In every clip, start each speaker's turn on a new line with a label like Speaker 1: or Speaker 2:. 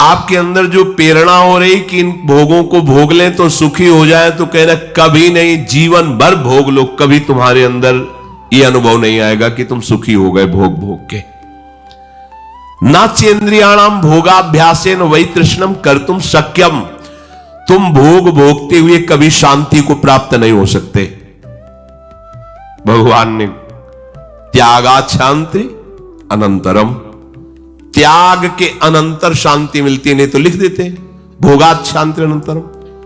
Speaker 1: आपके अंदर जो प्रेरणा हो रही कि इन भोगों को भोग लें तो सुखी हो जाए, तो कह रहे कभी नहीं, जीवन भर भोग लो, कभी तुम्हारे अंदर यह अनुभव नहीं आएगा कि तुम सुखी हो गए भोग भोग के। ना चेन्द्रियाणाम भोगाभ्यासेन वै तृष्णम कर्तुम शक्यम। तुम भोग भोगते हुए कभी शांति को प्राप्त नहीं हो सकते। भगवान ने त्यागात शांति अनंतरम, त्याग के अनंतर शांति मिलती है, नहीं तो लिख देते भोगात शांति अनंतरम,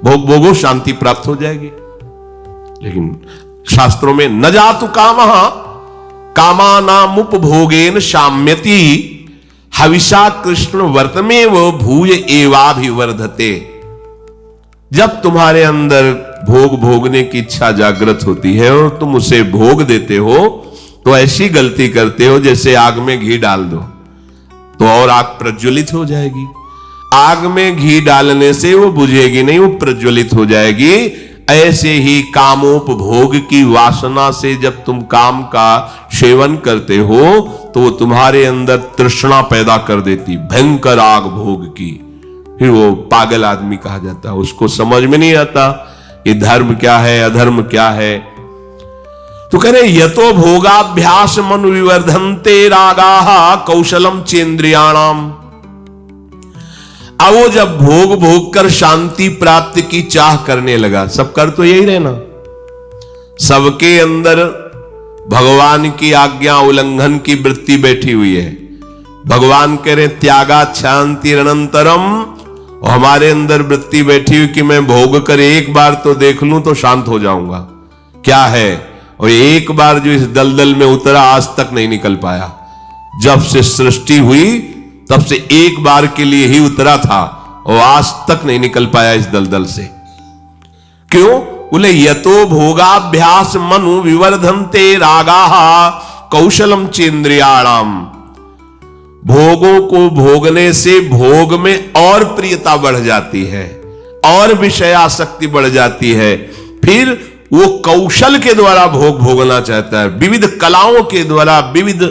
Speaker 1: भोग भोगो शांति प्राप्त हो जाएगी। लेकिन शास्त्रों में न जातु कामः कामानामुपभोगेन शाम्यति हविषा कृष्ण वर्तमेव भूय एवाभिवर्धते। जब तुम्हारे अंदर भोग भोगने की इच्छा जागृत होती है और तुम उसे भोग देते हो, तो ऐसी गलती करते हो जैसे आग में घी डाल दो तो और आग प्रज्वलित हो जाएगी। आग में घी डालने से वो बुझेगी नहीं, वो प्रज्वलित हो जाएगी। ऐसे ही कामोपभोग की वासना से जब तुम काम का सेवन करते हो तो वो तुम्हारे अंदर तृष्णा पैदा कर देती, भयंकर आग भोग की। फिर वो पागल आदमी कहा जाता है, उसको समझ में नहीं आता ये धर्म क्या है अधर्म क्या है। तो कह रहे यतो भोगाभ्यास मनु विवर्धन्ते रागाः कौशलम चेन्द्रियाणाम। अब वो जब भोग भोग कर शांति प्राप्ति की चाह करने लगा, सब कर तो यही रहे ना, सबके अंदर भगवान की आज्ञा उल्लंघन की वृत्ति बैठी हुई है। भगवान कह रहे त्यागात शांति अनंतरम, और हमारे अंदर वृत्ति बैठी हुई कि मैं भोग कर एक बार तो देख लूं तो शांत हो जाऊंगा। क्या है? और एक बार जो इस दलदल में उतरा आज तक नहीं निकल पाया। जब से सृष्टि हुई तब से एक बार के लिए ही उतरा था और आज तक नहीं निकल पाया इस दलदल से। क्यों? बोले यतो भोगाभ्यास मनु विवर्धन्ते रागाः कौशलम चेन्द्रियाणाम। भोगों को भोगने से भोग में और प्रियता बढ़ जाती है और विषयासक्ति बढ़ जाती है। फिर वो कौशल के द्वारा भोग भोगना चाहता है, विविध कलाओं के द्वारा विविध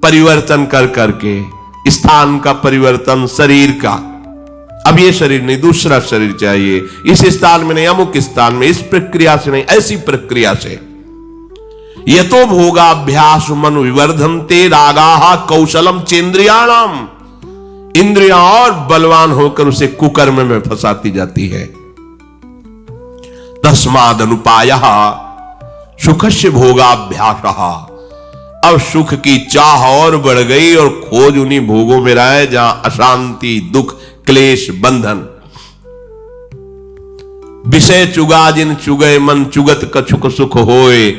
Speaker 1: परिवर्तन कर करके, स्थान का परिवर्तन, शरीर का, अब ये शरीर नहीं दूसरा शरीर चाहिए, इस स्थान में नहीं अमुक स्थान में, इस प्रक्रिया से नहीं ऐसी प्रक्रिया से। यतो भोगाभ्यास मनु विवर्धन्ते रागाः कौशलम चेन्द्रियाणाम। इंद्रियां और बलवान होकर उसे कुकर्म में फंसाती जाती है। तस्माद अनुपायः सुखस्य भोगाभ्यासः। अब सुख की चाह और बढ़ गई और खोज उन्हीं भोगों में रहा है जहां अशांति, दुख, क्लेश, बंधन। विषय चुगा जिन चुगे मन चुगत कछुक सुख होए,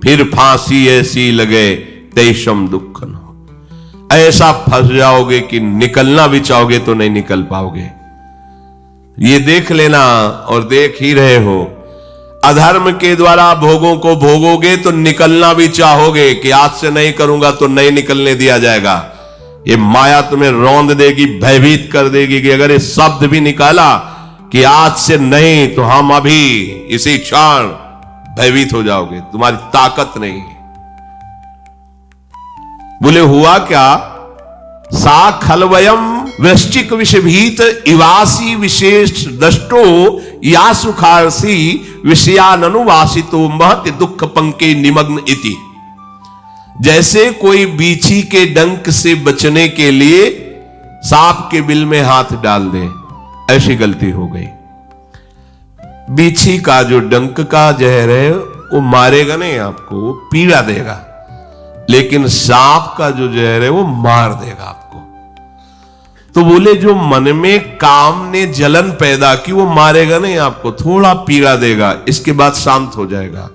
Speaker 1: फिर फांसी ऐसी लगे तेषम दुख न हो। ऐसा फंस जाओगे कि निकलना भी चाहोगे तो नहीं निकल पाओगे। ये देख लेना और देख ही रहे हो, अधर्म के द्वारा भोगों को भोगोगे तो निकलना भी चाहोगे कि आज से नहीं करूंगा तो नहीं निकलने दिया जाएगा। ये माया तुम्हें रौंद देगी, भयभीत कर देगी कि अगर ये शब्द भी निकाला कि आज से नहीं तो हम अभी इसी क्षण, भयभीत हो जाओगे, तुम्हारी ताकत नहीं। बोले हुआ क्या? सा खलवयम वृश्चिक विषभीत इवासी विशेष दष्टो या सुखारसी विषयानुवासितो महत दुख पंके निमग्न इति। जैसे कोई बीछी के डंक से बचने के लिए सांप के बिल में हाथ डाल दे, ऐसी गलती हो गई। बीछी का जो डंक का जहर है वो मारेगा नहीं आपको, वो पीड़ा देगा, लेकिन सांप का जो जहर है वो मार देगा आपको। तो बोले जो मन में काम ने जलन पैदा की वो मारेगा नहीं आपको, थोड़ा पीड़ा देगा, इसके बाद शांत हो जाएगा।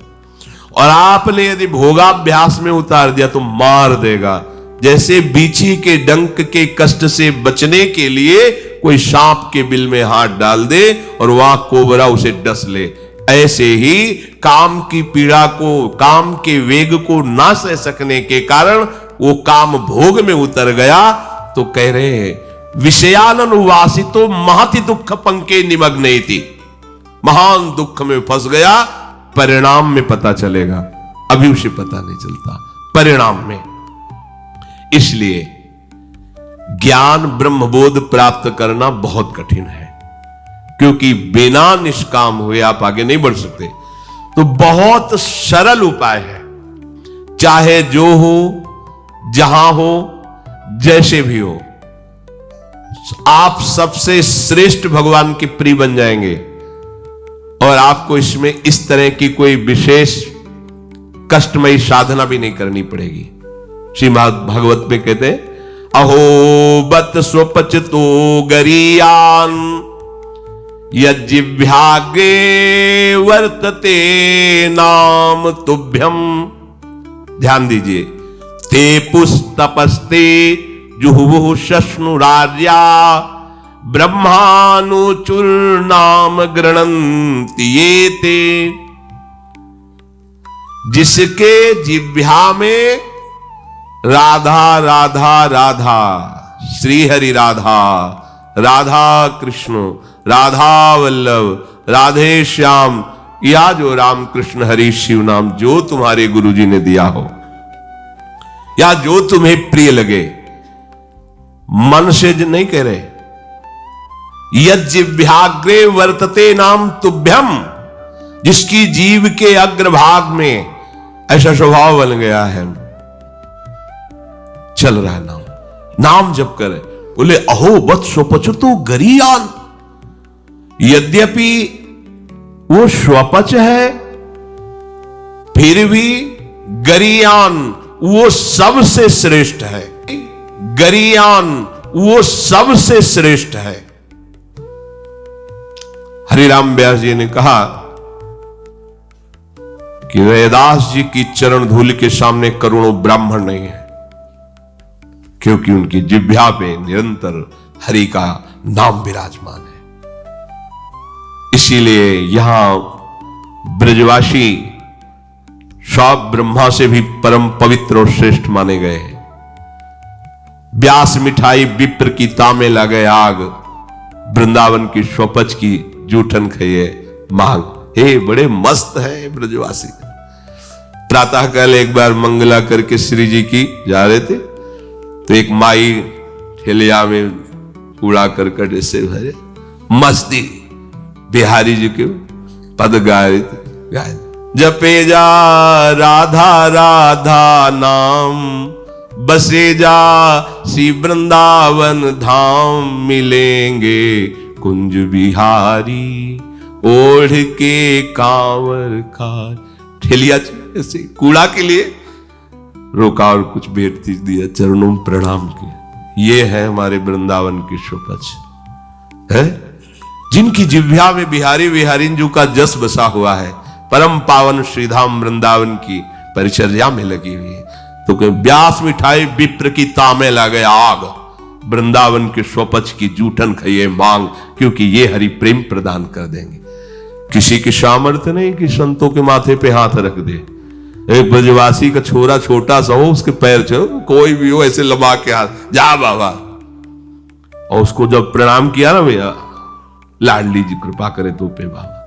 Speaker 1: और आपने यदि भोगाभ्यास में उतार दिया तो मार देगा। जैसे बीछी के डंक के कष्ट से बचने के लिए कोई सांप के बिल में हाथ डाल दे और वहां कोबरा उसे डस ले, ऐसे ही काम की पीड़ा को, काम के वेग को ना सह सकने के कारण वो काम भोग में उतर गया। तो कह रहे हैं विषयानुवासितो महति दुख पंके निमग्नेति। महान दुख में फंस गया, परिणाम में पता चलेगा, अभी उसे पता नहीं चलता परिणाम में। इसलिए ज्ञान ब्रह्मबोध प्राप्त करना बहुत कठिन है, क्योंकि बिना निष्काम हुए आप आगे नहीं बढ़ सकते। तो बहुत सरल उपाय है, चाहे जो हो, जहां हो, जैसे भी हो, आप सबसे श्रेष्ठ भगवान के प्रिय बन जाएंगे। और आपको इसमें इस तरह की कोई विशेष कष्टमयी साधना भी नहीं करनी पड़ेगी। श्रीमद् भागवत में कहते हैं, अहो बत स्वपचतो गरीयान यज्जिह्वाग्रे वर्तते नाम तुभ्यम। ध्यान दीजिए, ते पुस्तपस्ते जुहुः शश्नुरार्या ब्रह्मानुचूर्णाम गृणन्ति ये ते। जिसके जिह्वा में राधा राधा राधा, श्री हरि राधा, राधा कृष्ण, राधा वल्लभ, राधे श्याम, या जो राम कृष्ण हरि शिव नाम जो तुम्हारे गुरुजी ने दिया हो, या जो तुम्हें प्रिय लगे, मन से नहीं कह रहे, यज्जिह्वाग्रे वर्तते नाम तुभ्यम। जिसकी जीव के अग्रभाग में ऐसा स्वभाव बन गया है, चल रहा है नाम, नाम जप करे, बोले अहो बत स्वपचतो गरीयान। यद्यपि वो स्वपच है, फिर भी गरीयान वो सबसे श्रेष्ठ है। गरीयान वो सबसे श्रेष्ठ है। हरिराम व्यास जी ने कहा कि वेदास जी की चरण धूल के सामने करोड़ों ब्राह्मण नहीं है, क्योंकि उनकी जिह्वा पे निरंतर हरि का नाम विराजमान है। इसीलिए यहां ब्रजवासी सब ब्रह्मा से भी परम पवित्र और श्रेष्ठ माने गए हैं। व्यास मिठाई विप्र की तामे लगे आग, वृंदावन की स्वपच की जूठन खाइए मांग। हे बड़े मस्त है ब्रजवासी। प्रातः काल एक बार मंगला करके श्री जी की जा रहे थे, तो एक माई ठेलिया में कूड़ा करकट ऐसे भरे मस्ती बिहारी जी के पद गा रहे थे, जपे जा राधा राधा नाम, बसे जा श्री वृंदावन धाम, मिलेंगे कुंज बिहारी ओढ़ के कांवर का। ठेलिया ऐसे कूड़ा के लिए रोका और कुछ भेंट दिया, चरणों में प्रणाम किया। ये है हमारे वृंदावन की स्वपच है, जिनकी जिह्वा में बिहारी बिहारिंजू का जस बसा हुआ है, परम पावन श्रीधाम वृंदावन की परिचर्या में लगी हुई है। तो व्यास मिठाई विप्र की तामे लागे आग, वृंदावन के स्वपच की जूठन खाइए मांग, क्योंकि ये हरि प्रेम प्रदान कर देंगे। किसी की सामर्थ्य नहीं कि संतों के माथे पे हाथ रख दे। एक ब्रजवासी का छोरा छोटा सा हो, उसके पैर चो कोई भी हो ऐसे लबा के हाथ, जा बाबा, और उसको जब प्रणाम किया ना, भैया लाडली जी कृपा करे तो पे बाबा,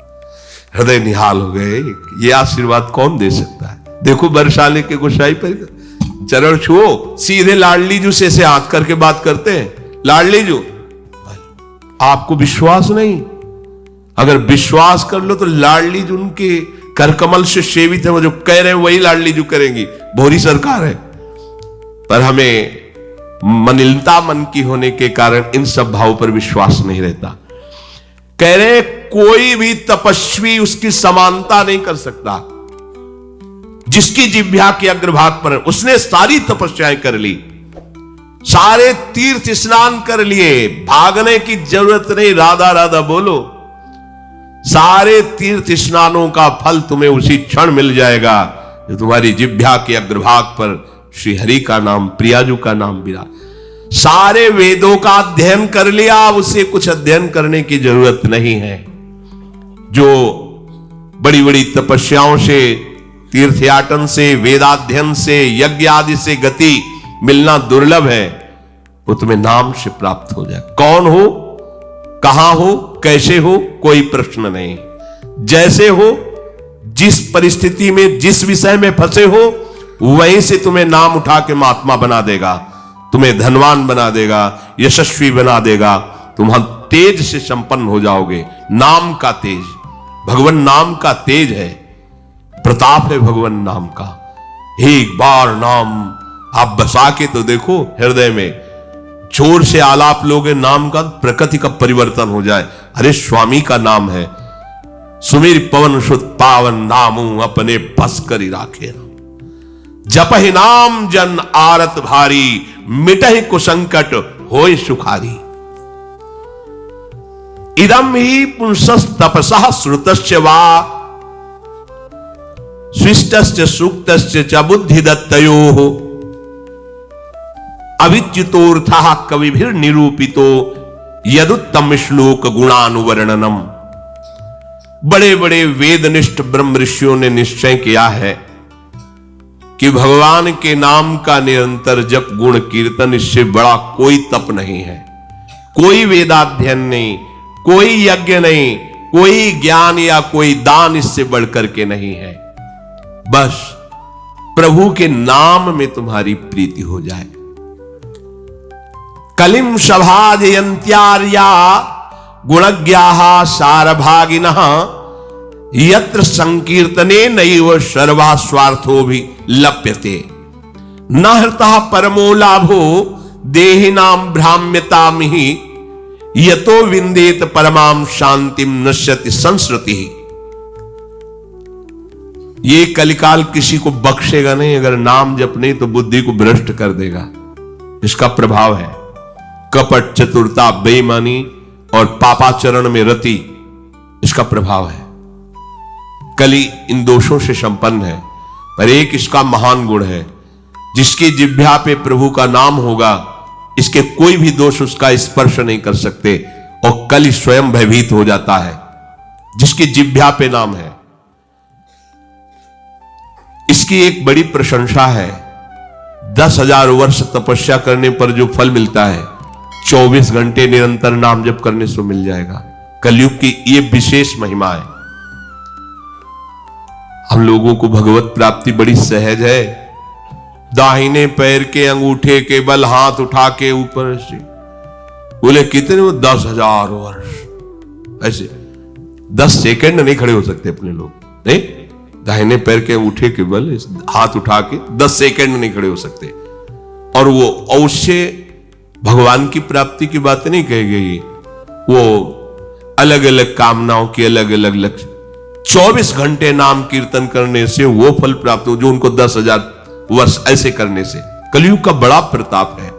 Speaker 1: हृदय निहाल हो गए। ये आशीर्वाद कौन दे सकता है? देखो बरसाने के गोसाई पर चरण छुओ, सीधे लाडली जू से ऐसे हाथ करके बात करते हैं। लाडली जू, आपको विश्वास नहीं? अगर विश्वास कर लो तो लाडली जू उनके करकमल से सेवित है, वो जो कह रहे हैं वही लाडली जू करेंगी। भोरी सरकार है, पर हमें मनिलता मन की होने के कारण इन सब भावों पर विश्वास नहीं रहता। कह रहे कोई भी तपस्वी उसकी समानता नहीं कर सकता। जिसकी जिह्वा के अग्रभाग पर उसने सारी तपस्याएं कर ली, सारे तीर्थ स्नान कर लिए, भागने की जरूरत नहीं, राधा राधा बोलो। सारे तीर्थ स्नानों का फल तुम्हें उसी क्षण मिल जाएगा जो तुम्हारी जिह्वा के अग्रभाग पर श्री हरि का नाम, प्रियाजू का नाम विराज। सारे वेदों का अध्ययन कर लिया, अब उसे कुछ अध्ययन करने की जरूरत नहीं है। जो बड़ी बड़ी तपस्याओं से, तीर्थयाटन से, वेदाध्ययन से, यज्ञ आदि से गति मिलना दुर्लभ है, वो तुम्हें नाम से प्राप्त हो जाए। कौन हो, कहां हो, कैसे हो, कोई प्रश्न नहीं। जैसे हो, जिस परिस्थिति में, जिस विषय में फंसे हो, वहीं से तुम्हें नाम उठा के महात्मा बना देगा। तुम्हें धनवान बना देगा, यशस्वी बना देगा, तुम तेज से संपन्न हो जाओगे। नाम का तेज, भगवान नाम का तेज है, प्रताप है भगवान नाम का। एक बार नाम आप बसा के तो देखो हृदय में, जोर से आलाप लोगे नाम का, प्रकृति का परिवर्तन हो जाए। अरे स्वामी का नाम है, सुमीर पवन सुत पावन नामू अपने बस करी राखे। जपहि नाम जन आरत भारी, मिटहि कुसंकट होय सुखारी। इदम ही पुंसस् तपसः श्रुतस्य वा, स्विष्टस्य सूक्तस्य च बुद्धि दत्तयोः। अविच्युतोऽर्थः कविभिर निरूपितो, यदुत्तम श्लोक गुणानुवर्णनम। बड़े बड़े वेदनिष्ठ ब्रह्म ऋषियों ने निश्चय किया है कि भगवान के नाम का निरंतर जप गुण कीर्तन, इससे बड़ा कोई तप नहीं है, कोई वेदाध्ययन नहीं, कोई यज्ञ नहीं, कोई ज्ञान या कोई दान इससे बढ़कर के नहीं है। बस प्रभु के नाम में तुम्हारी प्रीति हो जाए। कलिम सभाजयन्त्यार्या गुणज्ञाः सारभागिनः, यत्र संकीर्तने नैव सर्वा स्वार्थो भी लप्यते। न हृतः परमो लाभो देहिनां भ्राम्यतां हि, यतो विन्देत परमां शांतिम नश्यति संस्कृति। ये कलिकाल किसी को बख्शेगा नहीं, अगर नाम जप नहीं तो बुद्धि को भ्रष्ट कर देगा। इसका प्रभाव है कपट, चतुरता, बेईमानी और पापाचरण में रति, इसका प्रभाव है। कली इन दोषों से संपन्न है, पर एक इसका महान गुण है, जिसकी जिह्वा पे प्रभु का नाम होगा, इसके कोई भी दोष उसका स्पर्श नहीं कर सकते, और कली स्वयं भयभीत हो जाता है जिसकी जिह्वा पे नाम है। इसकी एक बड़ी प्रशंसा है, 10,000 वर्ष तपस्या करने पर जो फल मिलता है, 24 घंटे निरंतर नाम जप करने से मिल जाएगा। कलयुग की ये विशेष महिमा है। हम लोगों को भगवत प्राप्ति बड़ी सहज है। दाहिने पैर के अंगूठे के बल हाथ उठा के ऊपर से बोले कितने, वो 10,000 वर्ष, ऐसे 10 सेकंड नहीं खड़े हो सकते अपने लोग, नहीं, दाहिने पैर के अंगूठे के बल हाथ उठा के 10 सेकंड नहीं खड़े हो सकते। और वो अवश्य भगवान की प्राप्ति की बात नहीं कही गई, वो अलग अलग कामनाओं की अलग अलग लक्ष्य। 24 घंटे नाम कीर्तन करने से वो फल प्राप्त हो जो उनको 10,000 वर्ष ऐसे करने से। कलयुग का बड़ा प्रताप है।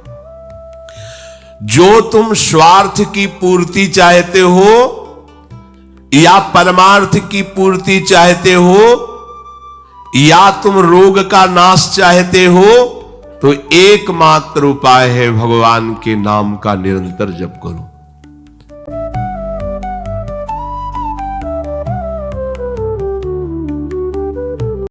Speaker 1: जो तुम स्वार्थ की पूर्ति चाहते हो या परमार्थ की पूर्ति चाहते हो, या तुम रोग का नाश चाहते हो, तो एकमात्र उपाय है भगवान के नाम का निरंतर जप करो।